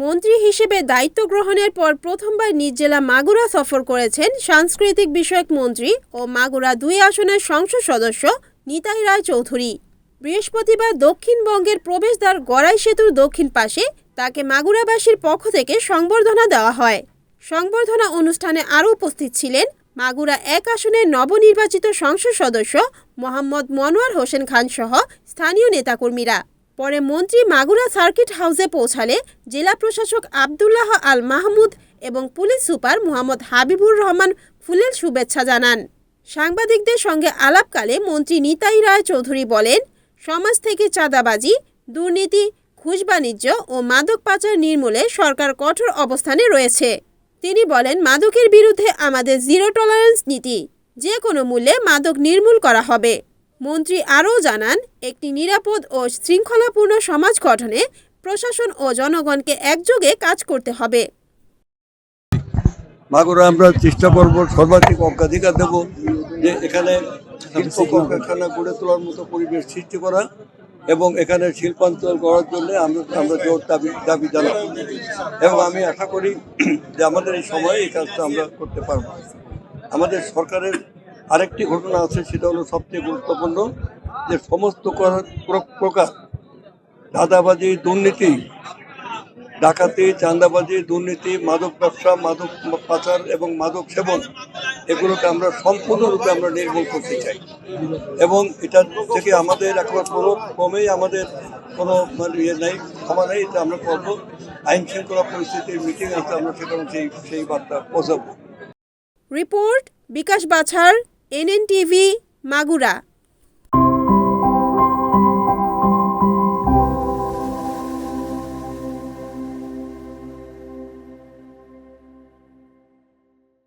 মন্ত্রী হিসেবে দায়িত্ব গ্রহণের পর প্রথমবার নিজ জেলা মাগুরা সফর করেছেন সাংস্কৃতিক বিষয়ক মন্ত্রী ও মাগুরা ২ আসনের সংসদ সদস্য নিতাই রায় চৌধুরী। বৃহস্পতিবার দক্ষিণবঙ্গের প্রবেশদ্বার গড়াই সেতুর দক্ষিণ পাশে তাকে মাগুরাবাসীর পক্ষ থেকে সংবর্ধনা দেওয়া হয়। সংবর্ধনা অনুষ্ঠানে আরও উপস্থিত ছিলেন মাগুরা ১ আসনের নবনির্বাচিত সংসদ সদস্য মোহাম্মদ মনোয়ার হোসেন খান সহ স্থানীয় নেতাকর্মীরা। পরে মন্ত্রী মাগুরা সার্কিট হাউসে পৌঁছালে জেলা প্রশাসক আবদুল্লাহ আল মাহমুদ এবং পুলিশ সুপার মোহাম্মদ হাবিবুর রহমান ফুলেল শুভেচ্ছা জানান। সাংবাদিকদের সঙ্গে আলাপকালে মন্ত্রী নিতাই রায় চৌধুরী বলেন, সমাজ থেকে চাঁদাবাজি, দুর্নীতি, ঘুষ বাণিজ্য ও মাদক পাচার নির্মূলে সরকার কঠোর অবস্থানে রয়েছে। তিনি বলেন, মাদকের বিরুদ্ধে আমাদের জিরো টলারেন্স নীতি, যে কোনো মূল্যে মাদক নির্মূল করা হবে। মন্ত্রী আরও জানান, একটি নিরাপদ ও শৃঙ্খলাপূর্ণ সমাজ গঠনে প্রশাসন ও জনগণকে একযোগে কাজ করতে হবে। মাগুরা আমরা চেষ্টা করব, সর্বাধিক অগ্রাধিকার দেব যে এখানে শিল্প কলকারখানা গড়ে তোলার মতো পরিবেশ সৃষ্টি করা এবং এখানে শিল্পাঞ্চল গড়ার জন্য আমরা জোর দাবি জানাব এবং আমি আশা করি যে আমাদের এই সময়ে এই কাজটা আমরা করতে পারব। আমাদের সরকারের আরেকটি ঘটনা আছে, সেটা হলো সবচেয়ে গুরুত্বপূর্ণ, যে সমস্ত প্রকার চাঁদাবাজি, দুর্নীতি, ডাকাতি, চাঁদাবাজি, দুর্নীতি, মাদক ব্যবসা, মাদক পাচার এবং মাদক সেবন, এগুলোকে আমরা সম্পূর্ণরূপে আমরা নির্মূল করতে চাই এবং এটা থেকে আমাদের এখন কোনো ক্রমেই আমাদের কোনো নেই, ক্ষমা নেই। এটা আমরা করবো। আইন শৃঙ্খলা পরিস্থিতির মিটিং আছে, আমরা সেখানে সেই বার্তা পৌঁছাবো। রিপোর্ট বিকাশ বাছার, NNTV, মাগুরা।